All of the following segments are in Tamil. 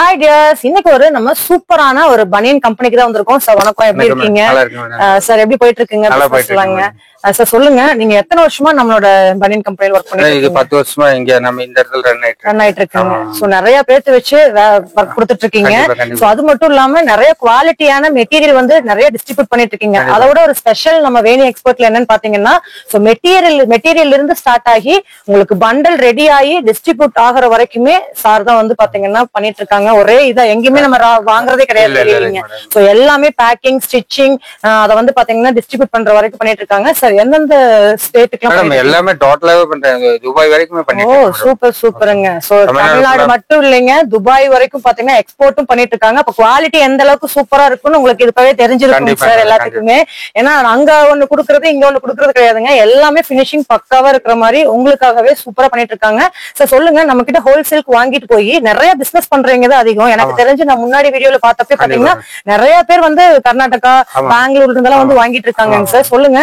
Hi dears, இன்னைக்கு ஒரு நம்ம சூப்பரான ஒரு பனியன் கம்பெனிக்கு தான் வந்திருக்கோம். சார் வணக்கம், எப்படி இருக்கீங்க? சார் எப்படி போயிட்டு இருக்குங்க? சொல்லுங்க சார், சொல்லுங்க. நீங்க எத்தனை வருஷமா நம்மளோட பனியன் கம்பெனில ஒர்க் பண்ணிட்டு இருக்கீங்க? இது 10 வருஷமா இங்க நம்ம இந்த இடத்துல ரன் ஆயிட்டு இருக்கீங்க. சோ நிறைய பேர்த்து வச்சு ஒர்க் கொடுத்துட்டு இருக்கீங்க. சோ அது மட்டும் இல்லாம நிறைய குவாலிட்டியான மெட்டீரியல் வந்து நிறைய டிஸ்ட்ரிபியூட் பண்ணிட்டு இருக்கீங்க. அதோட ஒரு ஸ்பெஷல் நம்ம வேணி எக்ஸ்போர்ட்ல என்னன்னு பாத்தீங்கன்னா, சோ மெட்டீரியல் இருந்து ஸ்டார்ட் ஆகி உங்களுக்கு பண்டல் ரெடி ஆகி டிஸ்ட்ரிபியூட் ஆகுற வரைக்குமே சார் தான் வந்து பாத்தீங்கன்னா பண்ணிட்டு இருக்காங்க. ஒரே இதா எங்கேயுமே நம்ம வாங்குறதே கிடையாது. சோ எல்லாமே பேக்கிங், ஸ்டிச்சிங், அத வந்து பாத்தீங்கன்னா டிஸ்ட்ரிபியூட் பண்ற வரைக்கும் பண்ணிட்டு இருக்காங்க. சார் எந்தெந்த ஸ்டேட்டுக்கு எல்லாமே டோட்டலாவே பண்றாங்க, துபாய் வரைக்கும் பண்ணிட்டு இருக்காங்க. ஓ சூப்பர் சூப்பருங்க. சோ தமிழ்நாடு மட்டும் இல்லைங்க, துபாய் வரைக்கும் பாத்தீங்கன்னா எக்ஸ்போர்ட்டும் பண்ணிட்டு இருக்காங்க. அப்ப குவாலிட்டி எந்த அளவுக்கு சூப்பரா இருக்குன்னு உங்களுக்கு இதுவே தெரிஞ்சிருக்கும் சார் எல்லாத்துக்குமே. ஏன்னா அங்க ஒண்ணு குடுக்கறது இங்க ஒண்ணு குடுக்கறது கிடையாதுங்க. எல்லாமே பினிஷிங் பக்காவா இருக்கிற மாதிரி உங்களுக்காகவே சூப்பரா பண்ணிட்டு இருக்காங்க. சார் சொல்லுங்க, நம்ம கிட்ட ஹோல்சேலுக்கு வாங்கிட்டு போய் நிறைய பிசினஸ் பண்றவங்க தான் அதிகம். எனக்கு தெரிஞ்சு நான் முன்னாடி வீடியோல பார்த்தப்ப பாத்தீங்கன்னா நிறைய பேர் வந்து கர்நாடகா, பெங்களூர்ல இருந்தெல்லாம் வந்து வாங்கிட்டு இருக்காங்க. சார் சொல்லுங்க,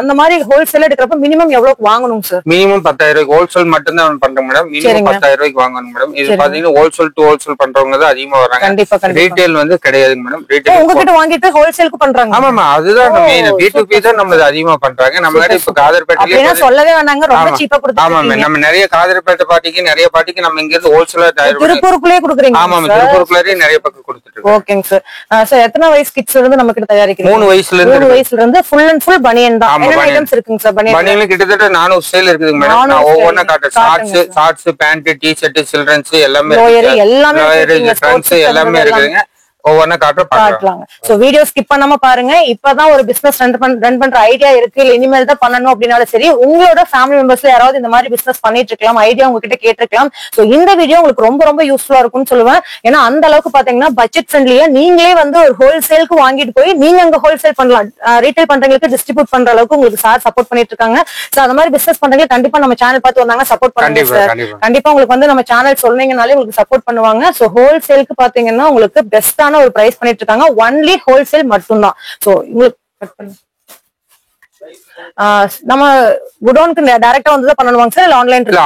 அந்த மாதிரி ஹோல்சேல் எடுக்கிறப்ப மினிமம் எவ்வளவு வாங்கணும் சார்? மினிமம் 10,000 ஹோல்சேல் மட்டும் தான் பண்றோம் மேடம். மினிமம் 10,000 வாங்கணும் மேடம். இது பாத்தீங்கன்னா ஹோல்சேல் டு ஹோல்சேல் பண்றவங்க தான் அதிகமா வராங்க. ரீட்டைல் வந்து கிடையாதுங்க மேடம். ரீட்டைல் உங்ககிட்ட வாங்கிட்டு ஹோல்சேலுக்கு பண்றாங்க. ஆமாமா, அதுதான் மெயின். B2B தான் நம்ம அதிகமா பண்றாங்க. நம்ம இப்ப காதர்பேட்டையில சொல்லவே வேணாங்க, ரொம்ப சீப்பா கொடுத்து. ஆமா, நம்ம நிறைய காதர்பேட்டை பார்ட்டிக்கு நிறைய பார்ட்டிக்கு நம்ம இங்க இருந்து ஹோல்சேலா திருப்பூருக்குள்ளே கொடுக்குறீங்க. ஆமா, திருப்பூருக்குள்ளே நிறைய பக்கம் கொடுத்துட்டு இருக்கோம். ஓகேங்க சார். சார் எத்தனை வயசு கிட்ஸ் இருந்து நம்ம கிட்ட தயாரிக்கிறீங்க? 3 வயசுல இருந்து ஃபுல் அண்ட் ஃபுல் பனியன் தான். என்ன ஐட்டம்ஸ் இருக்குங்க சார்? பனியன்ல கிட்டத்தட்ட 400 ஸ்டைல் இருக்குங்க மேடம். நான் ஒவ்வொண்ணா காட்டுறேன். ஷார்ட்ஸ், பேண்ட், டி-ஷர்ட், சில்ட்ரன்ஸ் எல்லாமே எல்லாமே இருக்குங்க. ஒவ்வொன்னா காட்டலாம். சோ வீடியோ ஸ்கிப் பண்ணாம பாருங்க. இப்பதான் ஒரு பிசினஸ் ரன் பண்ற ஐடியா இருக்கு, இல்ல இனிமேல் தான் பண்ணணும் அப்படின்னாலும் சரி, உங்களோட ஃபேமிலி மெம்பர்ஸ்ல யாராவது இந்த மாதிரி பிசினஸ் பண்ணிட்டு இருக்கலாம், ஐடியா உங்ககிட்ட கேட்டிருக்கலாம். சோ இந்த வீடியோ உங்களுக்கு ரொம்ப ரொம்ப யூஸ்ஃபுல்லா இருக்கும்னு சொல்லுவேன். ஏன்னா அந்த அளவுக்கு பாத்தீங்கன்னா பட்ஜெட் ஃப்ரெண்ட்லியா நீங்களே வந்து ஒரு ஹோல்சேலுக்கு வாங்கிட்டு போய் நீங்க அங்க ஹோல்சேல் பண்ணலாம். ரீட்டைல் பண்றவங்களுக்கு டிஸ்ட்ரிபியூட் பண்ற அளவுக்கு உங்களுக்கு சார் சப்போர்ட் பண்ணிட்டு இருக்காங்க. சோ அந்த மாதிரி பிசினஸ் பண்றவங்க கண்டிப்பா நம்ம சேனல் பார்த்து வந்தாங்க சப்போர்ட் பண்ணுங்க சார். கண்டிப்பா உங்களுக்கு வந்து நம்ம சேனல் சொன்னீங்கனாலே உங்களுக்கு சப்போர்ட் பண்ணுவாங்க. சோ ஹோல்சேலுக்கு பாத்தீங்கன்னா உங்களுக்கு பெஸ்டா ஒரு பிரைஸ் பண்ணிட்டு இருக்காங்க. ஒன்லி ஹோல்சேல் மட்டும் தான். சோ உங்களுக்கு நம்ம குடோனுக்கு டைரக்டா வந்து பண்ணனுவாங்க சார், இல்ல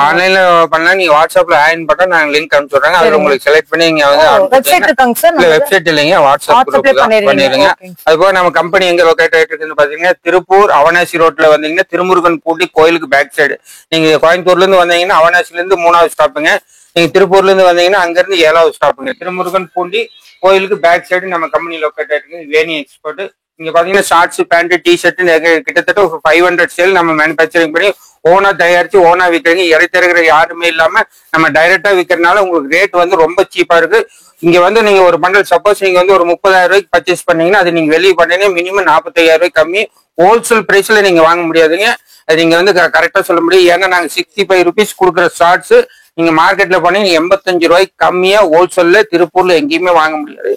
ஆன்லைன்ல பண்ணா நீங்க வாட்ஸ்அப்ல ஆட் பண்ணா நான் லிங்க் அனுப்பிச்சு விடுறேன். அதுல உங்களுக்கு செலக்ட் பண்ணி நீங்க வந்து வெப்சைட் இருக்காங்க சார்? இல்ல வெப்சைட் இல்லைங்க, வாட்ஸ்அப் குரூப்ல பண்ணிருங்க. அதுபோல நம்ம கம்பெனி எங்க லொகேட் ஆயிட்டு இருக்குன்னு பாத்தீங்கன்னா, திருப்பூர் அவனாசி ரோட்ல வந்தீங்கன்னா திருமுருகன் பூண்டி கோயிலுக்கு பேக் சைடு. நீங்க கோயம்புத்தூர்ல இருந்து வந்தீங்கன்னா அவனாசில இருந்து 3வது ஸ்டாப்புங்க. நீங்க திருப்பூர்ல இருந்து வந்தீங்கன்னா அங்க இருந்து 7வது ஸ்டாப்புங்க. திருமுருகன் பூண்டி கோயிலுக்கு பேக் சைடு நம்ம கம்பெனி லொகேட் ஆயிருக்கு, வேணி எக்ஸ்போர்ட். இங்க பாத்தீங்கன்னா ஷார்ட்ஸ், பேண்ட், டி-ஷர்ட் கிட்டத்தட்ட 500 சேல் நம்ம மேனுபேக்சரிங் பண்ணி ஓனா தயாரிச்சு ஓனா விற்கிறீங்க. இறைத்தருகிற யாருமே இல்லாம நம்ம டைரக்டா விற்கிறதுனால உங்களுக்கு ரேட் வந்து ரொம்ப சீப்பா இருக்கு. இங்க வந்து நீங்க ஒரு பண்டல் சப்போஸ் நீங்க வந்து ஒரு 30,000 பர்ச்சேஸ் பண்ணீங்கன்னா அது நீங்க வெளியே பண்ணீங்கன்னா மினிமம் 45,000 கம்மி. ஹோல்சேல் பிரைஸ்ல நீங்க வாங்க முடியாதுங்க. அது நீங்க வந்து கரெக்டா சொல்ல முடியும். ஏன்னா நாங்க 65 ருபீஸ் கொடுக்குற ஷார்ட்ஸ் நீங்க மார்க்கெட்ல பண்ணி 85 ரூபாய்க்கு கம்மியா ஹோல்சேல்ல திருப்பூர்ல எங்கேயுமே வாங்க முடியாது.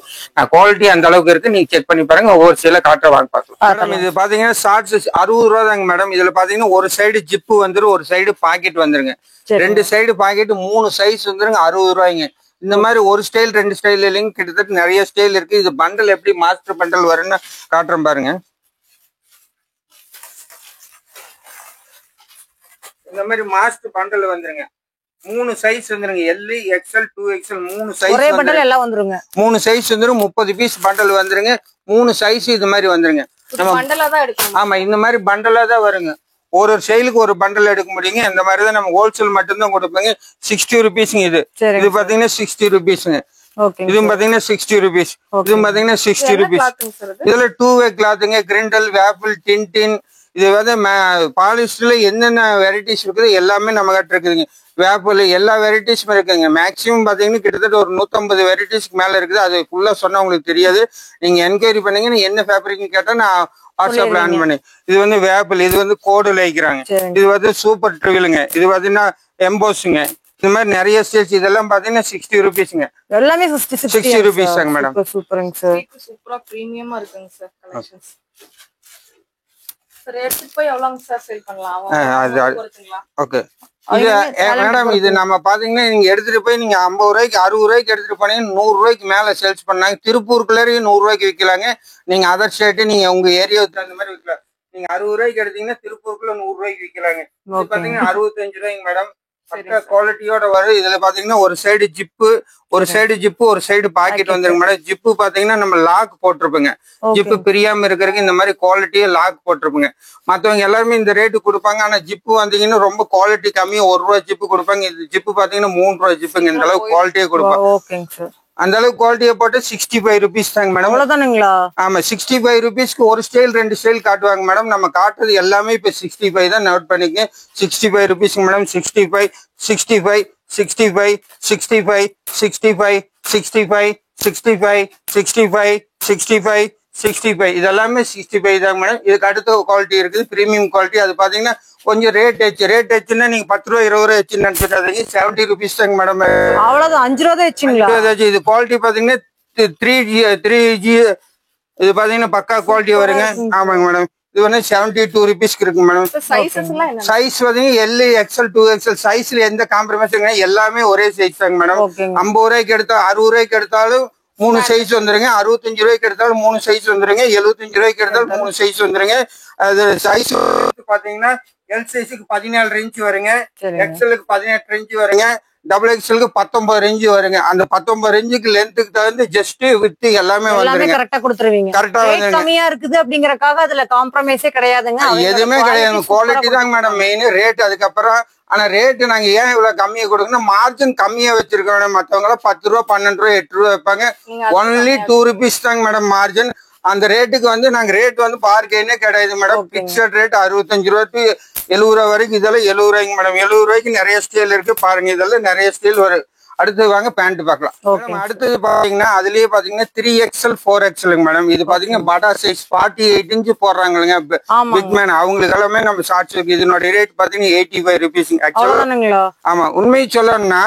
குவாலிட்டி அந்த அளவுக்கு இருக்கு, நீங்க செக் பண்ணி பாருங்க. ஹோல்சேல காட்ட வாங்க பார்க்கலாம். இது பாத்தீங்கன்னா ஷார்ட்ஸ் 60 ரூபா தாங்க மேடம். இதுல பாத்தீங்கன்னா ஒரு சைடு ஜிப்பு வந்துரும், ஒரு சைடு பாக்கெட் வந்துருங்க. 2 சைடு பாக்கெட் 3 சைஸ் வந்துருங்க, 60 ரூபாய்ங்க. இந்த மாதிரி ஒரு ஸ்டைல் 2 ஸ்டைல் இல்லைங்க, கிட்டத்தட்ட நிறைய ஸ்டைல் இருக்கு. இது பண்டல் எப்படி மாஸ்டர் பண்டல் வரும்னு காட்டுறேன் பாருங்க. இந்த மாதிரி மாஸ்டர் பண்டல் வந்துருங்க. 3 சைஸ் வந்துருங்க. எல், எக்ஸ்எல், 2XL 3 சைஸ் ஒரே பண்டல் எல்லாம் வந்துருங்க. 3 சைஸ் வந்துரும். 30 பீஸ் பண்டல் வந்துருங்க. 3 சைஸ் இது மாதிரி வந்துருங்க. நம்ம பண்டலா தான் எடுக்கணும். ஆமா, இந்த மாதிரி பண்டலா தான் வருங்க. ஒரு சேலுக்கு ஒரு பண்டல் எடுக்க முடியுங்க. இந்த மாதிரி தான் நம்ம ஹோல்சேல் மட்டும் தான் கொடுப்பீங்க. 60 ருபீஸ்ங்க. இது பாத்தீங்கன்னா 60 ருபீஸ்ங்க. இது பாத்தீங்கன்னா 60 ருபீஸ். இது பாத்தீங்கன்னா 60 ருபீஸ். இதுல 2-வே கிளாத்துங்க, கிரிண்டல், வேப்பிள், டின்டின். இது வந்து பாலிஸ்டர்ல என்னென்ன வெரைட்டிஸ் இருக்குது எல்லாமே நம்ம கிட்ட இருக்குதுங்க. வேப்பிள் எல்லா வெரைட்டிஸும் இருக்குங்க. மேக்ஸிமம் பாத்தீங்கன்னா கிட்டத்தட்ட ஒரு 150 வெரைட்டிஸ்க்கு மேல இருக்குது. அது ஃபுல்லா சொன்னா உங்களுக்கு தெரியாது. நீங்க என்கொயரி பண்ணீங்கன்னா என்ன ஃபேப்ரிக் கேட்டா நான் வாட்ஸ்அப்ல ஆன் பண்ணி. இது வந்து வேப்பிள், இது வந்து கோடுல வைக்கிறாங்க. இது வந்து சூப்பர் ட்ரிவிலுங்க. இது பாத்தீங்கன்னா எம்போஸுங்க. இது மாதிரி நிறைய ஸ்டேஜ். இதெல்லாம் பாத்தீங்கன்னா 60 ருபீஸ்ங்க. எல்லாமே 60 ருபீஸ் தாங்க மேடம். சூப்பருங்க சார். சூப்பரா பிரீமியமா இருக்குங்க சார் கலெக்ஷன்ஸ். எடுத்துட்டு போய் எவ்வளவுங்க சார் சேல் பண்ணலாம்? ஓகே. இது மேடம், இது நம்ம பாத்தீங்கன்னா நீங்க எடுத்துட்டு போய் நீங்க 50 ரூபாய்க்கு 60 ரூபாய்க்கு எடுத்துட்டு போனீங்கன்னா 100 ரூபாய்க்கு மேல சேல்ஸ் பண்ணாங்க. திருப்பூருக்குள்ளேயே 100 ரூபாய்க்கு விற்கலாங்க. நீங்க அதர் ஸ்டேட் நீங்க உங்க ஏரியாவுக்கு தகுந்த மாதிரி விற்கலாம். நீங்க 60 ரூபாய்க்கு எடுத்தீங்கன்னா திருப்பூருக்குள்ள 100 ரூபாய்க்கு விற்கலாங்க. பாத்தீங்கன்னா 65 ரூபாய்க்கு மேடம். பக்கா குவாலிட்டியோட வரும். இதுல பாத்தீங்கன்னா ஒரு சைடு ஜிப்பு, ஒரு சைடு பாக்கெட் வந்துருங்க மேடம். ஜிப்பு பாத்தீங்கன்னா நம்ம லாக் போட்டிருப்போங்க. ஜிப்பு பிரியாம இருக்கிறதுக்கு இந்த மாதிரி குவாலிட்டியா லாக் போட்டிருப்போங்க. மத்தவங்க எல்லாருமே இந்த ரேட்டு கொடுப்பாங்க. ஆனா ஜிப்பு வந்தீங்கன்னா ரொம்ப குவாலிட்டி கம்மியா ₹1 ஜிப்பு கொடுப்பாங்க. இது ஜிப்பு பாத்தீங்கன்னா ₹3 ஜிப்புங்க. இந்த அளவுக்கு குவாலிட்டியா கொடுப்பாங்க. அந்த அளவுக்கு குவாலிட்டியை போட்டு 65 rupees தாங்க மேடம். அவ்வளவுதானுங்களா? ஆமா, 65 rupeesக்கு ஒரு ஸ்டைல் 2 ஸ்டைல் காட்டுவாங்க மேடம். நம்ம காட்டுறது எல்லாமே இப்ப 65 தான். நோட் பண்ணிக்க. 65 rupees மேடம். 65 65 65 65 65 65 65 65 65 65 இதெல்லாமே 65 தாங்க மேடம். இதுக்கு அடுத்த குவாலிட்டி இருக்குது, பிரீமியம் குவாலிட்டி. அது பாத்தீங்கன்னா கொஞ்சம் ரேட் ஹெச்சுன்னா நீங்க ₹10 ₹20 ஹெச்சு நினைச்சிடாதீங்க. 70 rupees தாங்க மேடம். அவ்வளவுதான், ₹5 ஹெச்சுங்களா? இது குவாலிட்டி பாத்தீங்கன்னா 3G இது பாத்தீங்கன்னா பக்கா குவாலிட்டி வருங்க. ஆமாங்க மேடம். இது வந்து 72 rupeesக்கு இருக்கு மேடம். சைஸ் பாத்தீங்கன்னா L XL 2XL சைஸ்ல எந்த காம்ப்ரமைஸுங்க, எல்லாமே ஒரே சைஸ் தாங்க மேடம். ₹50 எடுத்தா ₹60 எடுத்தாலும் 3 சைஸ் வந்துருங்க. ₹65 எடுத்தாலும் 3 சைஸ் வந்துருங்க. ₹75 எடுத்தாலும் 3 சைஸ் வந்துருங்க. அது சைஸ் பாத்தீங்கன்னா எல் சைஸுக்கு 14 இன்ச் வருங்க, எக்ஸ்எல்லுக்கு 18 இன்ச் வருங்க, டபுள் எக்ஸ்எல்லுக்கு 19 இன்ச் வருங்க. அந்த 19 இன்ச்சுக்கு லென்த்துக்கு தகுந்து ஜஸ்ட் வித் எல்லாமே வந்துருங்க. கரெக்டா கொடுத்துருவீங்க. கரெக்டா வந்து கம்மியா இருக்குது அப்படிங்கறக்காக அதுல காம்ப்ரமைஸே கிடையாதுங்க. எதுவுமே கிடையாது. குவாலிட்டி தாங்க மேடம் மெயின். ரேட் அதுக்கப்புறம். ஆனா ரேட்டு நாங்க ஏன் இவ்வளவு கம்மியா கொடுக்கணும், மார்ஜின் கம்மியா வச்சிருக்கோம் மேடம். மத்தவங்க ₹10 ₹12 ₹8 வைப்பாங்க. ஒன்லி 2 rupees தாங்க மேடம் மார்ஜின். அந்த ரேட்டுக்கு வந்து நாங்க ரேட் வந்து பார்க்கே கிடையாது மேடம். பிக்சட் ரேட் ₹65 to ₹70 வரைக்கும். இதெல்லாம் ₹70 மேடம். ₹70 நிறைய ஸ்டைல் இருக்கு பாருங்க. இதெல்லாம் நிறைய ஸ்டைல் வரும். அடுத்து வாங்க பேண்ட் பார்க்கலாம். அடுத்தது பாத்தீங்கன்னா அதுலயே பாத்தீங்கன்னா 3XL 4XL மேடம். இது பாத்தீங்கன்னா படா சைஸ் 48 இன்ச் போடுறாங்க பிக் மேன். அவங்களுக்கு எல்லாமே நம்ம ஷார்ட்ஸ் இருக்கு. இதனுடைய ரேட் பாத்தீங்கன்னா 85 rupees. ஆமா, உண்மை சொல்லணும்னா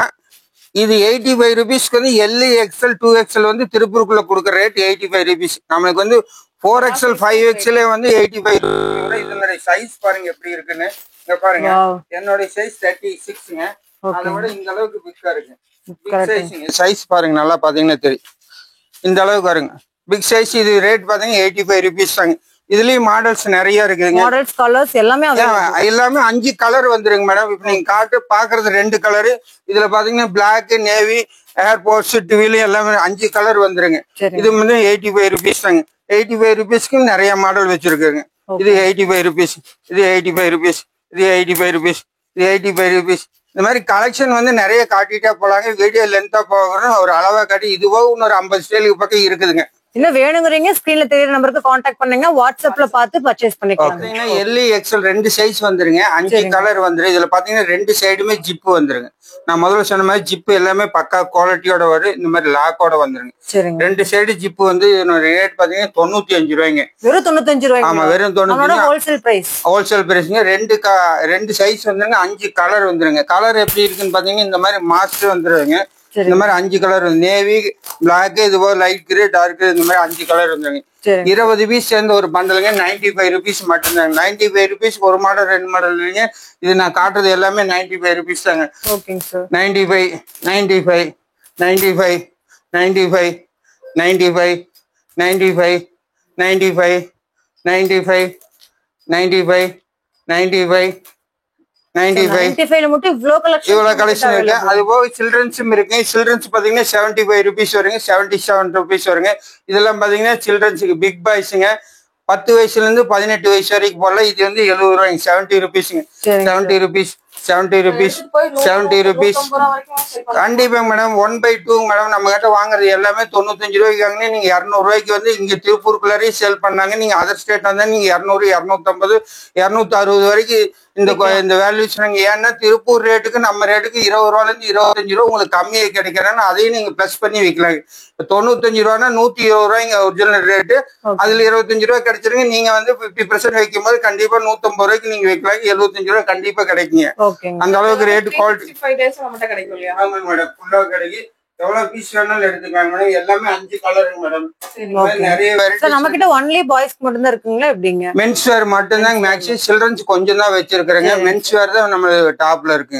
இது 85 rupeesக்கு வந்து L XL 2XL வந்து திருப்பூருக்குள்ள கொடுக்குற ரேட் 85 rupees. நம்மளுக்கு வந்து 4XL 5XL வந்து 85 rupees. இதனுடைய சைஸ் பாருங்க எப்படி இருக்குன்னு. இங்க பாருங்க, என்னோட சைஸ் 36ங்க. அதை விட இந்த அளவுக்கு பிக்கா இருக்கு. சைஸ் பாருங்க, நல்லா பாத்தீங்கன்னா தெரியும். இந்த அளவுக்கு பாருங்க பிக் சைஸ். இது ரேட் பாத்தீங்கன்னா 85 rupees தாங்க. இதுலயும் மாடல்ஸ் நிறைய இருக்குதுங்க. மாடல்ஸ் கலர்ஸ் எல்லாமே 5 கலர் வந்துருங்க மேடம். இப்ப நீங்க பாக்குறது 2 கலரு. இதுல பாத்தீங்கன்னா பிளாக், நேவி, ஏர்போர்ட்ஸ், டிவில எல்லாமே 5 கலர் வந்துருங்க. இது வந்து 85 rupees தாங்க. 85 rupeesக்கு நிறைய மாடல் வச்சிருக்காங்க. இது 85 rupees, இது 85 rupees, இது 85 rupees, இது 85 rupees. இந்த மாதிரி கலெக்ஷன் வந்து நிறைய காட்டிட்டே போலாங்க. வீடியோ லென்த்தா போகணும், ஒரு அளவா காட்டி. இதுவோ இன்னொரு 50 ஸ்டைலுக்கு பக்கம் இருக்குதுங்க. இன்னும் வேணுங்கிறீங்க ஸ்கிரீன்ல தெரியுற நம்பருக்கு கான்டாக்ட் பண்ணுங்க. வாட்ஸ்அப்ல பார்த்து பர்ச்சேஸ் பண்ணிக்கலாம். L XL 2 சைஸ் வந்துருங்க. 5 கலர் வந்துரு. இதுல பாத்தீங்கன்னா 2 சைடுமே ஜிப்பு வந்துருங்க. நான் முதல்ல சொன்ன மாதிரி ஜிப்பு எல்லாமே பக்கா குவாலிட்டியோட வரும். இந்த மாதிரி லாக்கோட வந்துருங்க. 2 சைடு ஜிப்பு வந்து ரேட் பாத்தீங்கன்னா ₹95. வெறும் ₹95. ஆமா, வெறும் 95. Wholesale price. ஹோல்சேல் பிரைஸ்ங்க. 2 சைஸ் வந்துருங்க. 5 கலர் வந்துருங்க. கலர் எப்படி இருக்குன்னு பாத்தீங்கன்னா இந்த மாதிரி மாஸ்டர் வந்துருங்க. இந்த மாதிரி 5 கலர், நேவி, பிளாக், இது போல லைட் கிரே, டார்க் கிரே, இந்த மாதிரி 5 கலர் வந்துருங்க. 20 பீஸ் சேர்ந்த ஒரு பண்டலுங்க. 95 rupees மட்டும்தாங்க. 95 rupees ஒரு மாடல் 2 மாடல் இல்லைங்க. இது நான் காட்டுறது எல்லாமே 95 rupees தாங்க. 95 95 95 95 95 95 95 95 95 95 95 மட்டும் இவ்வளவு கலெக்ஷன் இருக்கு. அது போக சில்ட்ரன்ஸும் இருக்கு. சில்ட்ரன்ஸ் பாத்தீங்கன்னா 75 rupees வருங்க, 77 rupees வருங்க. இதெல்லாம் பாத்தீங்கன்னா சில்ட்ரன்ஸுக்கு. பிக் பாய்ஸுங்க 10 வயசுல இருந்து 18 வயசு வரைக்கும் போடலாம். இது வந்து ₹70. 70 rupeesங்க. 70 rupees, 70 rupees, 70 rupees. கண்டிப்பா மேடம். 1/2 மேடம். நம்ம கிட்ட வாங்குறது எல்லாமே ₹95 வாங்கினா நீங்க ₹200 வந்து இங்க திருப்பூருக்குள்ளாரே சேல் பண்ணாங்க. நீங்க அதர் ஸ்டேட் வந்தா நீங்க 200, 250, 260 வரைக்கும் இந்த வேல்யூஸ் நாங்க. ஏன்னா திருப்பூர் ரேட்டுக்கு நம்ம ரேட்டுக்கு ₹20 இருந்து ₹25 உங்களுக்கு கம்மியா கிடைக்கிறேன்னா அதையும் நீங்க பிளஸ் பண்ணி விற்கலாம். ₹95 ₹120 ஒரிஜினல் ரேட்டு. அதுல ₹25 கிடைச்சிருங்க. நீங்க வந்து 50% வைக்கும் போது கண்டிப்பா ₹150 நீங்க வைக்கலாம். ₹75 கண்டிப்பா கிடைக்குங்க. அந்த அளவுக்கு ரேட் குவாலிட்டி ஆமாங்க மேடம். ஃபுல்லா கிடைக்கும். எவ்வளவு பீஸ் வேணாலும் எடுத்துக்கலாம் மேடம். எல்லாமே 5 கலருங்க மேடம். நிறைய நம்ம கிட்ட ஒன்லி பாய்ஸ்க்கு மட்டும் தான் இருக்குங்களா எப்படிங்க? மென்ஸ் வேர் மட்டும் தான் மேக்ஸிமம். சில்ட்ரன்ஸ் கொஞ்சம் தான் வச்சிருக்காங்க. மென்ஸ் வேர் தான் நம்ம டாப்ல இருக்கு.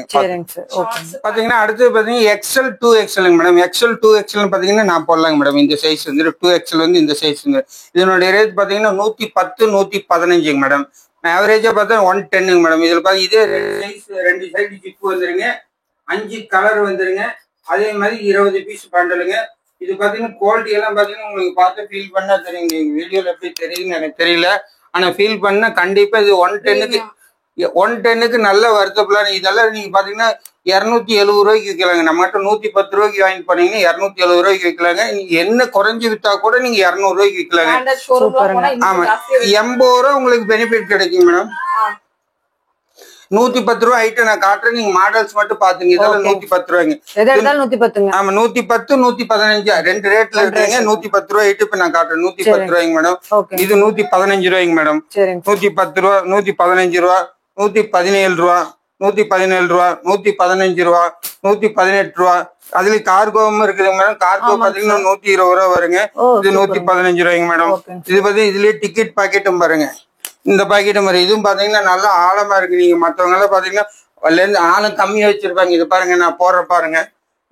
பாத்தீங்கன்னா அடுத்து பாத்தீங்கன்னா XL 2XL madam. XL 2XL பாத்தீங்கன்னா நான் போடலாங்க மேடம். இந்த சைஸ் வந்து 2XL வந்து இந்த சைஸ் வந்து இதனுடைய ரேட் பாத்தீங்கன்னா 110 115 மேடம். ஆவரேஜா பார்த்தா 110 மேடம். இதுல பாத்தீங்கன்னா இதே 2 சைடு ஜிப்பு வந்துருங்க. 5 கலர் வந்துருங்க. அதே மாதிரி 20 பீஸ் பண்டலுங்க. இது பாத்தீங்கன்னா குவாலிட்டி எல்லாம் பாத்தீங்கன்னா உங்களுக்கு பார்த்து ஃபீல் பண்ணா தெரியுங்க. நீங்க வீடியோல எப்படி தெரியுதுன்னு எனக்கு தெரியல. ஆனா ஃபீல் பண்ணா கண்டிப்பா இது 110க்கு நல்ல வருத்தப்படலாம். இதெல்லாம் நீங்க பாத்தீங்கன்னா 270 ரூபாய்க்கு விற்கலாங்க. நம்மகிட்ட 110 ரூபாய்க்கு வாங்கி பண்ணீங்கன்னா 270 ரூபாய்க்கு விற்கலாங்க. நீங்க என்ன குறைஞ்சு வித்தா கூட நீங்க 200 ரூபாய்க்கு விற்கலாங்க. ஆமா, 80 ரூபா உங்களுக்கு பெனிஃபிட் கிடைக்கும் மேடம். 110 ரூபாய் ஐட்டம் நான் காட்டுறேன். நீங்க மாடல்ஸ் மட்டும் பாத்துங்க. இதெல்லாம் 110 ரூபாய்ங்க. ஆமா, 110 115 ரெண்டு ரேட்ல இருக்குங்க. 110 ரூபாய் ஐட்டம் இப்ப நான் காட்டுறேன். 110 ரூபாய்ங்க மேடம். இது 115 ரூபாய்ங்க மேடம். 110 ரூபா, 115 ரூபா, 117 ரூபா, 117 ரூபா, 115 ரூபா, 118 ரூபா. அதுல கார்கோவும் இருக்குதுங்க மேடம். கார்கோ பாத்தீங்கன்னா 120 ரூபா வருங்க. இது 115 ரூபாய்ங்க மேடம். இது பாத்தீங்கன்னா இதுலயே டிக்கெட் பாக்கெட்டும் பாருங்க. இந்த பாக்கெட்டும் பாருங்க. இதுவும் பாத்தீங்கன்னா நல்லா ஆழமா இருக்கு. நீங்க மத்தவங்க எல்லாம் பாத்தீங்கன்னா ஆழம் கம்மியா வச்சிருப்பாங்க. இது பாருங்க, நான் போடுற பாருங்க.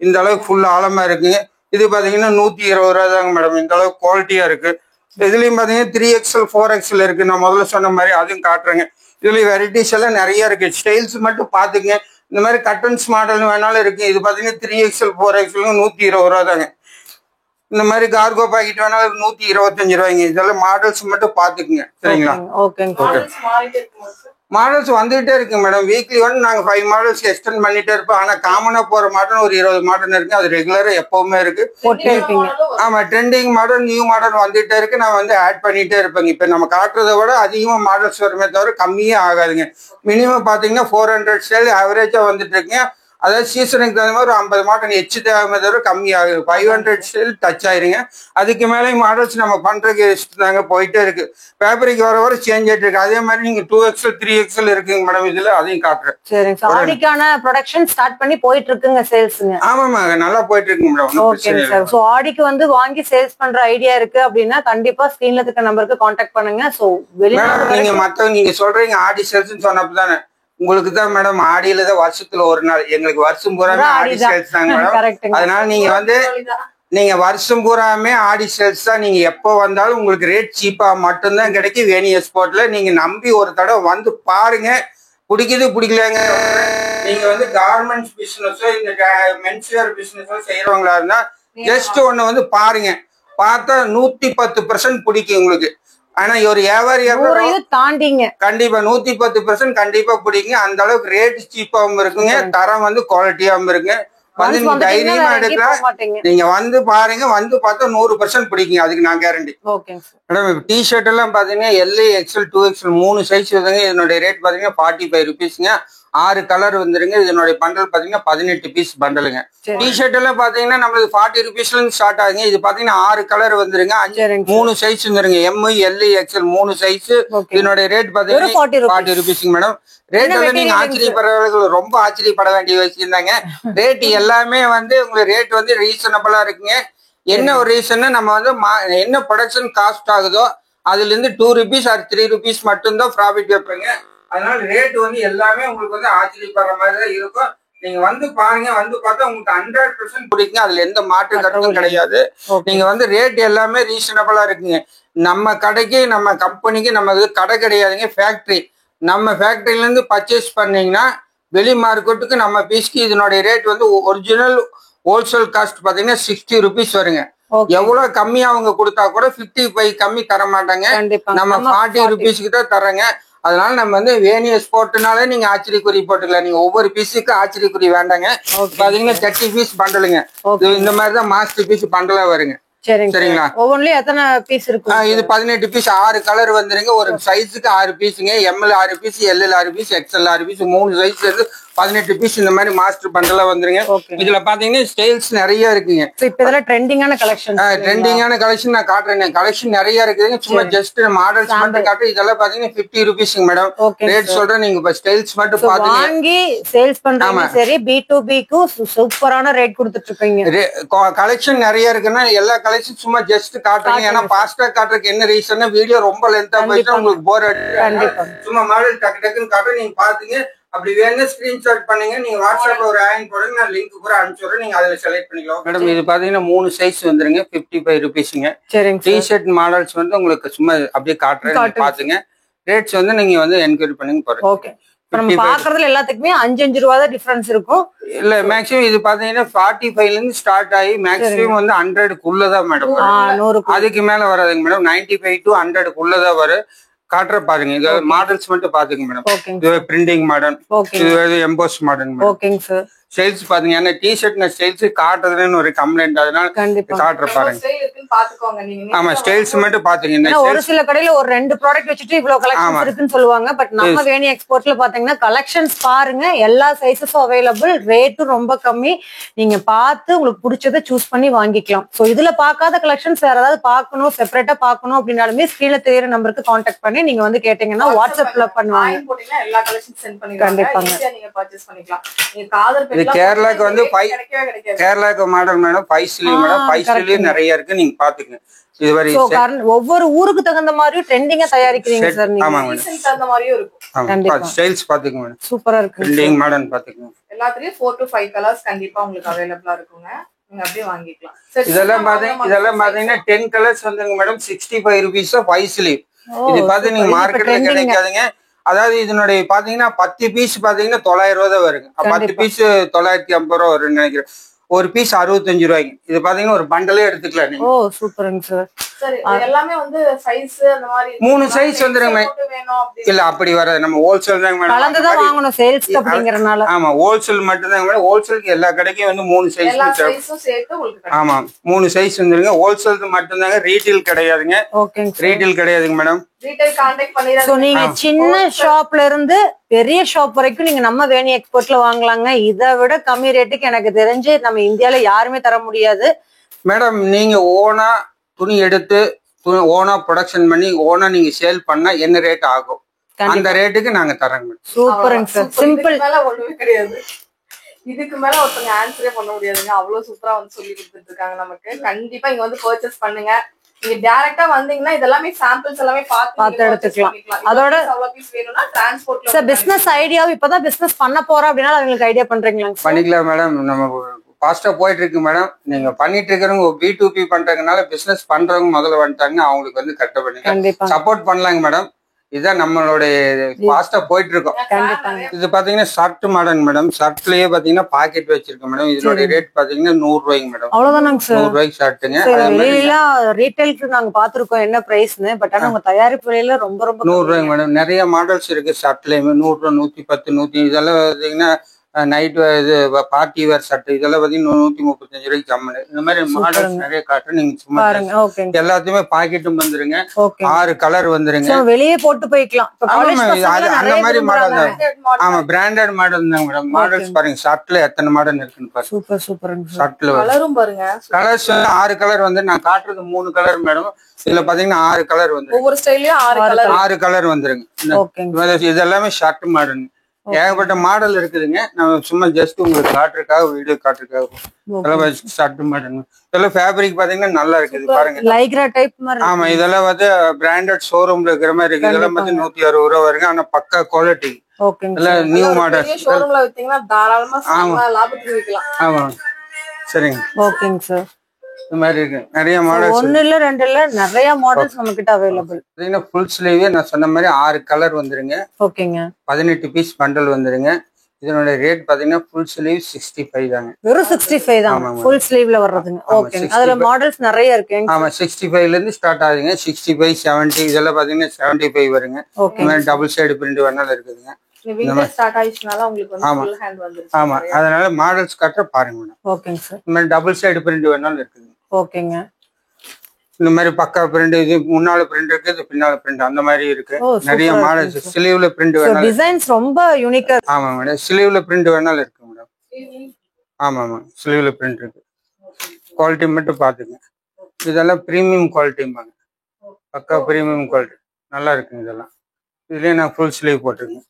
இந்த அளவுக்கு ஃபுல் ஆழமா இருக்குங்க. இது பாத்தீங்கன்னா 120 ரூபா தாங்க மேடம். இந்த அளவுக்கு குவாலிட்டியா இருக்கு. இதுலயும் பாத்தீங்கன்னா 3XL 4XL இருக்கு. நான் முதல்ல சொன்ன மாதிரி அதுவும் காட்டுறேங்க. இதுல வெரைட்டிஸ் எல்லாம் நிறைய இருக்கு. ஸ்டைல்ஸ் மட்டும் பாத்துங்க. இந்த மாதிரி கட்டன்ஸ் மாடல் வேணாலும் இருக்கு. இது பாத்தீங்கன்னா 3XL 4XL 120 ரூபா தாங்க. இந்த மாதிரி கார்கோ பாக்கெட் வேணாலும் 125 ரூபாய்ங்க. இதெல்லாம் மாடல்ஸ் மட்டும் பாத்துக்குங்க. சரிங்களா? மாடல்ஸ் வந்துகிட்டே இருக்கு மேடம். வீக்லி வந்து நாங்க 5 மாடல்ஸ் எக்ஸ்டெண்ட் பண்ணிட்டே இருப்போம். ஆனா காமனா போற மாடல் ஒரு 20 மாடல் இருக்கு. அது ரெகுலரா எப்பவுமே இருக்கு. ஆமா, ட்ரெண்டிங் மாடல், நியூ மாடல் வந்துட்டே இருக்கு. நான் வந்து ஆட் பண்ணிட்டே இருப்பேங்க. இப்ப நம்ம காட்டுறதை விட அதிகமா மாடல்ஸ் வருமே தவிர கம்மியே ஆகாதுங்க. மினிமம் பாத்தீங்கன்னா 400 சேல் ஆவரேஜா வந்துட்டு இருக்குங்க. அதாவது சீசனுக்கு தகுந்த மாதிரி ஒரு 50 மாடல் எச்சு தேவை தவிர கம்மி ஆகுது. 500 சேல் டச் ஆயிருங்க. அதுக்கு மேலே மாடல்ஸ் நம்ம பண்றதுக்கு தாங்க போயிட்டே இருக்கு. ஃபேப்ரிக் வர வர சேஞ்ச் ஆயிட்டு இருக்கு. அதே மாதிரி நீங்க 2XL 3XL இருக்குங்க மேடம். இதுல அதையும் காட்டுறேன். சரிங்க. ஆடிக்கான ப்ரொடக்ஷன் ஸ்டார்ட் பண்ணி போயிட்டு இருக்குங்க. சேல்ஸ்ங்க ஆமாமா, நல்லா போயிட்டு இருக்கு மேடம். ஓகேங்க சார். சோ ஆடிக்கு வந்து வாங்கி சேல்ஸ் பண்ற ஐடியா இருக்கு அப்படின்னா கண்டிப்பா ஸ்கிரீன்ல இருக்க நம்பருக்கு கான்டாக்ட் பண்ணுங்க. சோ வெளிநாடு நீங்க மத்தவங்க நீங்க சொல்றீங்க ஆடி சேல்ஸ் சொன்னப்பதானே உங்களுக்கு தான் மேடம். ஆடியில தான் வருஷத்துல ஒரு நாள். எங்களுக்கு வருஷம் பூராமே ஆடி சேல்ஸ் தாங்க மேடம். அதனால நீங்க வருஷம் பூராமே ஆடி சேல்ஸ் தான். நீங்க எப்போ வந்தாலும் உங்களுக்கு ரேட் சீப்பா மட்டும்தான் கிடைக்கும். வேணி எக்ஸ்போர்ட்ல நீங்க நம்பி ஒரு தடவை வந்து பாருங்க. பிடிக்குது பிடிக்கலங்க. நீங்க வந்து கார்மெண்ட்ஸ் பிசினஸோ இந்த மென்ஸ்வேர் பிசினஸோ செய்யறவங்களா இருந்தா ஜஸ்ட் ஒண்ணு வந்து பாருங்க. பார்த்தா 110% பிடிக்கும் உங்களுக்கு. ஆனா ஒரு வியாபாரியாக தாண்டிங்க கண்டிப்பா 110% கண்டிப்பா பிடிக்குங்க. அந்த அளவுக்கு ரேட் சீப்பாவும் இருக்குங்க. தரம் வந்து குவாலிட்டியாவும் இருக்குங்க. வந்து நீங்க தைரியமா எடுக்கலாம். நீங்க வந்து பாருங்க. வந்து பார்த்தா 100% பிடிக்குங்க. அதுக்கு நான் கேரண்டி. மேடம் டி ஷர்ட் எல்லாம் பாத்தீங்கன்னா LA XL 2XL 3 சைஸ் வருதுங்க. இதனுடைய ரேட் பாத்தீங்கன்னா 45 ருபீஸ்ங்க. 6 கலர் வந்துருங்க. இதனுடைய பண்டல் பாத்தீங்கன்னா 18 பீஸ் பண்டலுங்க. டி ஷர்ட் எல்லாம் பாத்தீங்கன்னா நம்மளுக்கு 40 ருபீஸ்ல இருந்து ஸ்டார்ட் ஆகுங்க. இது பாத்தீங்கன்னா 6 கலர் வந்துருங்க. 3 சைஸ் வந்துருங்க. M LA XL 3 size. இதனுடைய ரேட் பாத்தீங்கன்னா 40 ருபீஸ்ங்க மேடம். ரேட் எல்லாம் நீங்க ஆச்சரியப்படுற ரொம்ப ஆச்சரியப்பட வேண்டிய விஷயம் தாங்க. ரேட் எல்லாமே வந்து உங்களுக்கு ரேட் வந்து ரீசனபிளா இருக்குங்க. என்ன ஒரு ரீசன்னா நம்ம வந்து என்ன ப்ரொடக்ஷன் காஸ்ட் ஆகுதோ அதுல இருந்து 2 ருபீஸ் ஆர் 3 ருபீஸ் மட்டும்தான் ப்ராஃபிட் வைப்பேங்க. அதனால ரேட் வந்து எல்லாமே உங்களுக்கு வந்து ஆச்சரியப்படுற மாதிரி தான் இருக்கும். நீங்க வந்து பாருங்க. வந்து பார்த்தா உங்களுக்கு 100% பிடிக்குங்க. அதுல எந்த மாற்று கட்டமும் கிடையாது. நீங்க வந்து ரேட் எல்லாமே ரீசனபிளா இருக்குங்க. நம்ம கடைக்கு நம்ம கம்பெனிக்கு நம்ம கடை கிடையாதுங்க, ஃபேக்டரி. நம்ம ஃபேக்டரியில இருந்து பர்ச்சேஸ் பண்ணீங்கன்னா வெளி மார்க்கெட்டுக்கு நம்ம பீஸ்க்கு இதனுடைய ரேட் வந்து ஒரிஜினல் ஹோல்சேல் காஸ்ட் பாத்தீங்கன்னா 60 ருபீஸ் வருங்க. எவ்வளவு கம்மியா அவங்க கொடுத்தா கூட 55 கம்மி தர மாட்டாங்க. நம்ம 40 ருபீஸ்க்கு தான் தரங்க. அதனால நம்ம வந்து வேணி எக்ஸ்போர்ட்னாலே நீங்க ஆச்சரியக்குறி போட்டுக்கலாம். நீங்க ஒவ்வொரு பீஸுக்கு ஆச்சரியக்குறி வேண்டாங்க. பாத்தீங்கன்னா 30 பீஸ் பண்டலுங்க. இந்த மாதிரிதான் மாஸ்டர் பீஸ் பண்டலா வருங்க. சரிங்களா? ஒவ்வொன்றிலும் எத்தனை பீஸ் இருக்கு? இது 18 பீஸ். 6 கலர் வந்துருங்க. ஒரு சைஸுக்கு 6 பீஸுங்க. ML 6 piece, LL 6 piece, XL 6 piece, 3 size இருந்து 18 பீஸ் இந்த மாதிரி மாஸ்டர் பண்டலா வந்துருங்க. இதுல பாத்தீங்கன்னா ஸ்டைல்ஸ் நிறைய இருக்குங்க. இப்ப இதெல்லாம் ட்ரெண்டிங்கான கலெக்ஷன். ட்ரெண்டிங்கான கலெக்ஷன் நான் காட்டுறேன். கலெக்ஷன் நிறைய இருக்குதுங்க. சும்மா ஜஸ்ட் மாடல்ஸ் மட்டும் காட்டுறேன். இதெல்லாம் பாத்தீங்கன்னா 50 ருபீஸ்ங்க மேடம். ரேட் சொல்றேன். நீங்க இப்ப ஸ்டைல்ஸ் மட்டும் பாத்துங்க. வாங்கி சேல்ஸ் பண்றாங்க. சரி, B2B க்கு சூப்பரான ரேட் கொடுத்துட்டு இருக்கீங்க. கலெக்ஷன் நிறைய இருக்குன்னா எல்லா கலெக்ஷன் சும்மா ஜஸ்ட் காட்டுறீங்க. ஏன்னா பாஸ்டா காட்டுறதுக்கு என்ன ரீசன், வீடியோ ரொம்ப லென்த்தா போயிட்டு உங்களுக்கு போர் அடிக்கும். சும்மா மாடல் டக்கு டக்குன்னு காட்டுறேன். நீங்க பாத்துங்க. அப்படி வேணும்னா ஸ்கிரீன்ஷாட் பண்ணுங்க. நீங்க வாட்ஸ்அப்ல ஒரு ஆயின் போடுங்க. நான் லிங்க் கூட அனுப்பிச்சுடுறேன். நீங்க அதுல செலக்ட் பண்ணிக்கலாம். மேடம் இது பாத்தீங்கன்னா 3 சைஸ் வந்துருங்க. 55 ருபீஸ்ங்க. டி ஷர்ட் மாடல்ஸ் வந்து உங்களுக்கு சும்மா அப்படியே காட்டுறேன். பாத்துங்க. ரேட்ஸ் வந்து நீங்க வந்து என்கொயரி பண்ணுங்க போறேன். நம்ம பாக்குறதுல எல்லாத்துக்குமே 5 ரூபா தான் டிஃபரன்ஸ் இருக்கும். இல்ல மேக்ஸிமம் இது பாத்தீங்கன்னா 45ல இருந்து ஸ்டார்ட் ஆகி மேக்ஸிமம் வந்து 100க்குள்ளதான் மேடம். அதுக்கு மேல வராதுங்க மேடம். 95 to 100க்குள்ளதான் வரும். காட்டுற பாருங்க. இது மாடல்ஸ் மட்டும் பாத்துங்க மேடம். இது பிரிண்டிங் மாடல், இது எம்போஸ் மாடல் மேடம். ஸ்டைல்ஸ் பாத்தீங்கன்னா டிஷர்ட் ஸ்டைல்ஸ் காட்டுறதுன்னு ஒரு கம்ப்ளைண்ட், அதனால காட்டுற பாருங்க. ஆமா ஸ்டைல்ஸ் மட்டும் பாத்தீங்கன்னா ஒரு சில கடையில ஒரு 2 ப்ராடக்ட் வச்சுட்டு இவ்வளவு கலெக்ஷன்ஸ் இருக்குன்னு சொல்லுவாங்க. பட் நம்ம வேணி எக்ஸ்போர்ட்ல பாத்தீங்கன்னா கலெக்ஷன்ஸ் பாருங்க, எல்லா சைஸஸும் அவைலபிள், ரேட்டும் ரொம்ப கம்மி. நீங்க பார்த்து உங்களுக்கு பிடிச்சதை சூஸ் பண்ணி வாங்கிக்கலாம். சோ இதுல பார்க்காத கலெக்ஷன்ஸ் வேற ஏதாவது பார்க்கணும், செப்பரேட்டா பார்க்கணும் அப்படின்னாலுமே ஸ்கிரீன்ல தெரியுற நம்பருக்கு கான்டாக்ட் பண்ணி நீங்க வந்து கேட்டீங்கன்னா வாட்ஸ்அப்ல பண்ணுவாங்க. எல்லா கலெக்ஷன்ஸ் சென்ட் பண்ணிடுவாங்க, ஈஸியா நீங்க பர்ச்சேஸ் பண்ணிக்கலாம். நீங்க காதர் இது கேரளாக்கு வந்து கேரளாக்கு model madam 5 sleeve madam. 5 sleeve நிறைய இருக்கு, நீங்க பாத்துக்கங்க. இது வரை ஒவ்வொரு ஊருக்கு தகுந்த மாதிரி ட்ரெண்டிங்கா தயாரிக்கிறீங்க சார் நீங்க. ஆமா மேடம், தகுந்த மாதிரியும் இருக்கும். ஸ்டைல்ஸ் பாத்துக்கங்க மேடம், சூப்பரா இருக்கு. ட்ரெண்டிங் மாடல் பாத்துக்கங்க. எல்லாத்துலயும் 4 to 5 கலர்ஸ் கண்டிப்பா உங்களுக்கு அவேலபிளா இருக்குங்க. நீங்க அப்படியே வாங்கிக்கலாம். இதெல்லாம் பாத்தீங்கன்னா 10 கலர்ஸ் வந்துங்க மேடம். 65 rupees 5 sleeve. இது பாத்து நீங்க மார்க்கெட்ல கிடைக்காதுங்க. அதாவது இதனுடைய பாத்தீங்கன்னா 10 பீஸ் பாத்தீங்கன்னா 900 ரூபா தான் வருங்க. 10 பீஸ் 950 ரூபா வரும்னு நினைக்கிறேன். ஒரு பீஸ் 65 ரூபாய்க்கு. இது பாத்தீங்கன்னா ஒரு பண்டலே எடுத்துக்கலாம் நீங்க. ஓ சூப்பர்ங்க சார். சரி, எல்லாமே வந்து சைஸ் அந்த மாதிரி 3 சைஸ் வந்துருங்க. இல்ல அப்படி வராது, நம்ம ஹோல்சேல் தான் மேடம். கலந்து தான் வாங்கணும் சேல்ஸ் அப்படிங்கறனால. ஆமா ஹோல்சேல் மட்டும் தான் மேடம். ஹோல்சேலுக்கு எல்லா கடைக்கும் வந்து 3 சைஸ் எல்லா சைஸும் சேர்த்து உங்களுக்கு. ஆமா 3 சைஸ் வந்துருங்க. ஹோல்சேல் மட்டும் தாங்க, ரீட்டைல் கிடையாதுங்க. ஓகேங்க, ரீட்டைல் கிடையாதுங்க மேடம். ரீட்டைல் கான்டாக்ட் பண்ணிடுங்க. சோ நீங்க சின்ன ஷாப்ல இருந்து பெரிய ஷாப் வரைக்கும் நீங்க நம்ம வேணி எக்ஸ்போர்ட்ல வாங்கலாங்க. இதை விட கம்மி ரேட்டுக்கு எனக்கு தெரிஞ்சு நம்ம இந்தியால யாருமே தர முடியாது மேடம். நீங்க ஓனா துணி எடுத்து ஓனா ப்ரொடக்ஷன் பண்ணி ஓனா நீங்க சேல் பண்ணா என்ன ரேட் ஆகும், அந்த ரேட்டுக்கு நாங்க தரோங்க. சூப்பருங்க சார். சிம்பிள் மேல ஒண்ணுமே கிடையாது. இதுக்கு மேல ஒருத்தங்க ஆன்சரே பண்ண முடியாதுங்க. அவ்வளவு சூப்பரா வந்து சொல்லி கொடுத்துட்டு இருக்காங்க நமக்கு. கண்டிப்பா இங்க வந்து பர்ச்சேஸ் பண்ணுங்க. நீங்க டைரக்டா வந்தீங்கன்னா இதெல்லாமே சாம்பிள்ஸ் எல்லாமே பார்த்து எடுத்துக்கலாம். அதோட அவ்வளவு பீஸ் வேணும்னா டிரான்ஸ்போர்ட்ல சார் பிசினஸ் ஐடியாவும் இப்பதான் பிசினஸ் பண்ண போறோம் அப்படின்னா அவங்களுக்கு ஐடியா பண்றீங்களா? பண்ணிக்கலாம் மேடம். நம்ம ஃபாஸ்டா போயிட்டு இருக்கு மேடம். நீங்க பண்ணிட்டு இருக்கிறவங்க B2B பண்றதுனால பிசினஸ் பண்றவங்க முதல்ல வந்துட்டாங்கன்னா அவங்களுக்கு வந்து கரெக்டா பண்ணிக்கலாம், சப்போர்ட் பண்ணலாங்க மேடம். இதுதான் நம்மளுடைய ஃபாஸ்டா போயிட்டு இருக்கோம். இது பாத்தீங்கன்னா ஷர்ட் மாடல் மேடம். ஷர்ட்லயே பாத்தீங்கன்னா பாக்கெட் வச்சிருக்கோம் மேடம். இதோட ரேட் பாத்தீங்கன்னா 100 ரூபாய்க்கு மேடம். அவ்வளவுதானாங்க சார். 100 ரூபாய்க்கு ஷர்ட்டுங்க. வெளியில ரீட்டைலுக்கு நாங்க பாத்துருக்கோம் என்ன பிரைஸ்னு. பட் ஆனா உங்க தயாரிப்பு விலையில ரொம்ப 100 ரூபாய்க்கு மேடம். நிறைய மாடல்ஸ் இருக்கு ஷர்ட்லயுமே. 100 ரூபாய், 110, 100 இதெல்லாம் பாத்தீங்கன்னா நைட் இது பார்ட்டி வேர் ஷர்ட் இதெல்லாம் பாத்தீங்கன்னா 135 ரூபாய்க்கு கம்மி. இந்த மாதிரி மாடல்ஸ் நிறைய காட்டு. நீங்க சும்மா எல்லாத்தையுமே பாக்கெட்டும் வந்துருங்க. 6 கலர் வந்துருங்க. வெளியே போட்டு போய்க்கலாம். அந்த மாதிரி மாடல் தான். ஆமா பிராண்டட் மாடல் தான் மேடம். மாடல்ஸ் பாருங்க, ஷர்ட்ல எத்தனை மாடல் இருக்குன்னு பாருங்க. Super super. ஷர்ட்ல கலரும் பாருங்க. கலர்ஸ் 6 கலர் வந்து நான் காட்டுறது 3 கலர் மேடம். இதுல பாத்தீங்கன்னா 6 கலர் வந்து ஒவ்வொரு ஸ்டைல்லயும் 6 கலர் வந்துருங்க. இது எல்லாமே ஷர்ட் மாடல். ஏகப்பட்ட மாடல் இருக்குதுங்க. நம்ம சும்மா ஜஸ்ட் உங்களுக்கு காட்டுறதுக்காக வீடியோ காட்டுறதுக்காக ஷர்ட் மாடல். இதெல்லாம் ஃபேப்ரிக் பாத்தீங்கன்னா நல்லா இருக்குது பாருங்க. லைக்ரா டைப் மாதிரி. ஆமா இதெல்லாம் வந்து பிராண்டட் ஷோரூம்ல இருக்கிற மாதிரி இருக்கு. இதெல்லாம் வந்து 160 ரூபா வருங்க. ஆனா பக்கா குவாலிட்டி. நியூ மாடல் ஷோரூம்ல வித்தீங்கன்னா தாராளமா லாபத்துக்கு விக்கலாம். ஆமா சரிங்க. ஓகேங்க சார். இந்த மாதிரி இருக்கு நிறைய மாடல்ஸ். 1 இல்ல 2 இல்ல நிறைய மாடல்ஸ் நம்ம கிட்ட அவைலபிள். பாத்தீங்கன்னா ஃபுல் ஸ்லீவ் நான் சொன்ன மாதிரி 6 கலர் வந்துருங்க. ஓகேங்க. 18 பீஸ் பண்டல் வந்துருங்க. இதனோட ரேட் பாத்தீங்கன்னா ஃபுல் ஸ்லீவ் 65 தாங்க. வெறும் 65 தான் ஃபுல் ஸ்லீவ்ல வர்றதுங்க. ஓகே. அதுல மாடல்ஸ் நிறைய இருக்கு. ஆமா 65ல இருந்து ஸ்டார்ட் ஆகுதுங்க. 65, 70 இதெல்லாம் பாத்தீங்கன்னா 75 வருங்க. இந்த மாதிரி டபுள் சைடு பிரிண்ட் வேணாலும் இருக்குதுங்க. ஆமா அதனால மாடல்ஸ் காட்ட பாருங்க மேடம். ஓகேங்க சார். இந்த மாதிரி டபுள் சைடு பிரிண்ட் வேணாலும் இருக்குது. ஓகேங்க. இந்த மாதிரி பக்கா பிரிண்ட், இது முன்னால பிரிண்ட் இருக்கு, இது பின்னால பிரிண்ட், அந்த மாதிரி இருக்கு. நிறைய மாடல்ஸ். ஸ்லீவ்ல பிரிண்ட் வேணாலும் டிசைன்ஸ் ரொம்ப யூனிக்கா. ஆமா மேடம். ஸ்லீவ்ல பிரிண்ட் வேணாலும் இருக்கு மேடம். ஆமா ஆமா ஸ்லீவ்ல பிரிண்ட் இருக்கு. குவாலிட்டி மட்டும் பாத்துங்க. இதெல்லாம் பிரீமியம் குவாலிட்டிம்பாங்க. பக்கா பிரீமியம் குவாலிட்டி நல்லா இருக்குங்க. இதெல்லாம் இதுலயே நான் ஃபுல் ஸ்லீவ் போட்டிருக்கேன்.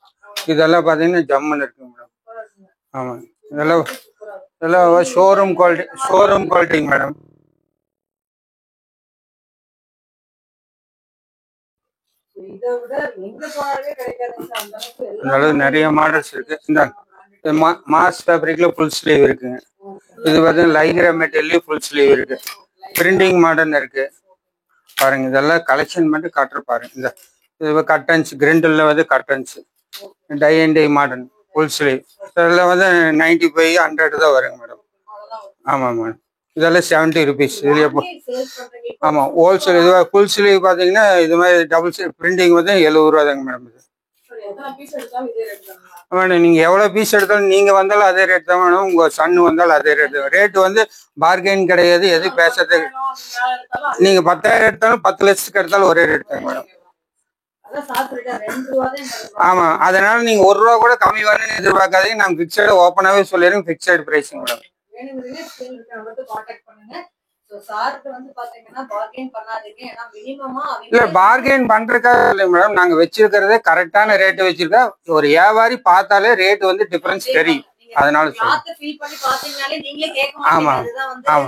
இதெல்லாம் பாத்தீங்கன்னா ஜம்முன்னு இருக்கு மேடம். ஆமா இதெல்லாம் ஷோரூம் குவாலிட்டி மேடம். நிறைய மாடல்ஸ் இருக்கு. இந்த மாஸ் ஃபேப்ரிக்ல ஃபுல் ஸ்லீவ் இருக்குங்க. இது பார்த்தீங்கன்னா லைக்ரா மெட்டீரியல் ஃபுல் ஸ்லீவ் இருக்கு. பிரிண்டிங் மாடர்ன் இருக்கு பாருங்க. இதெல்லாம் கலெக்ஷன் மட்டும் காட்டுற பாருங்க. இந்த இது கட்டன்ஸ் கிரிண்டில் வந்து cottons tie and dye modern full sleeve. இதில் வந்து 95 100 தான் வருங்க மேடம். ஆமாம் மேடம். இதெல்லாம் 70 rupees. இதுல ஆமா ஹோல்சேல். இது ஃபுல் ஸ்லீவ் பாத்தீங்கன்னா இது மாதிரி டபுள் பிரிண்டிங் வந்து 70 ரூபா தாங்க மேடம். மேடம் நீங்க எவ்வளவு பீஸ் எடுத்தாலும் நீங்க வந்தாலும் அதே ரேட் தான் மேடம். உங்க சன்னு வந்தாலும் அதே ரேட் தான். ரேட் வந்து பார்கெயின் கிடையாது. எது பேசுறது, நீங்க 10,000 எடுத்தாலும் 10 லட்சத்துக்கு எடுத்தாலும் ஒரே ரேட் தான் மேடம். ஆமா, அதனால நீங்க 1 ரூபா கூட கம்மி வரணும்னு எதிர்பார்க்காதீங்க. நாங்க பிக்சட் ஓப்பனாவே சொல்லிடுறோம். Fixed price madam. இல்ல பார்கெயின் பண்றதுக்காக இல்லை மேடம். நாங்க வச்சிருக்கிறதே கரெக்டான ரேட் வச்சிருக்கோம். ஒரு வியாபாரி பார்த்தாலே ரேட் வந்து டிஃபரன்ஸ் தெரியும். அதனால ஆமா ஆமா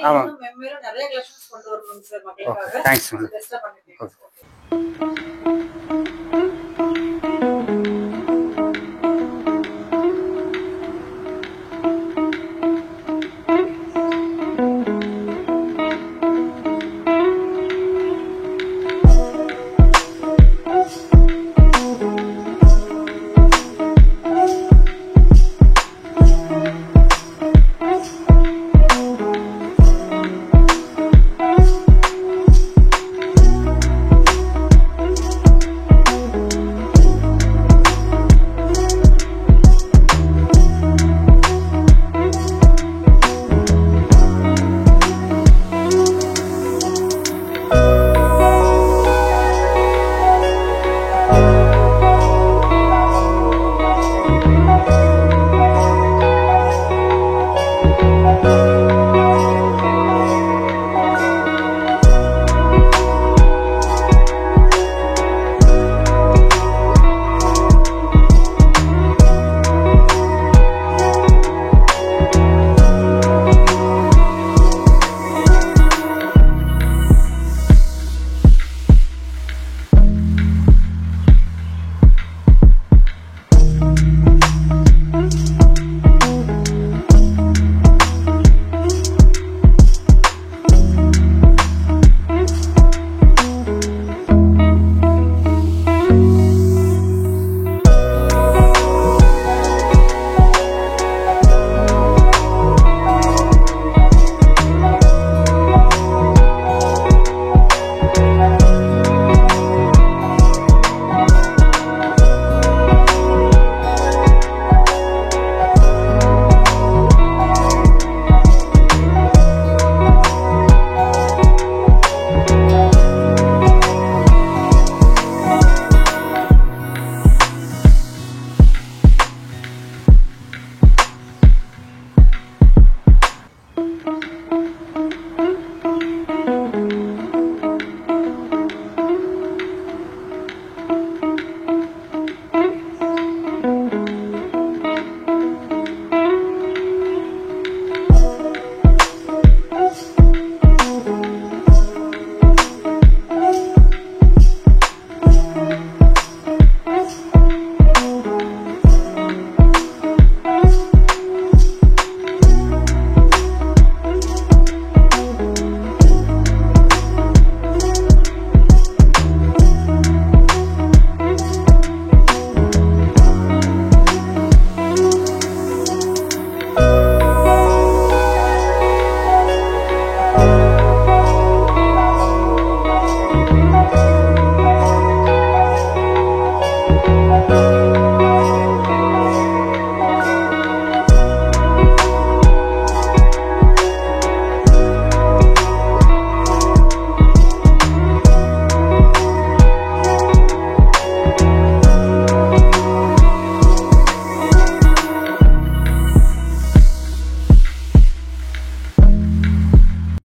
ஆமா. Thanks madam.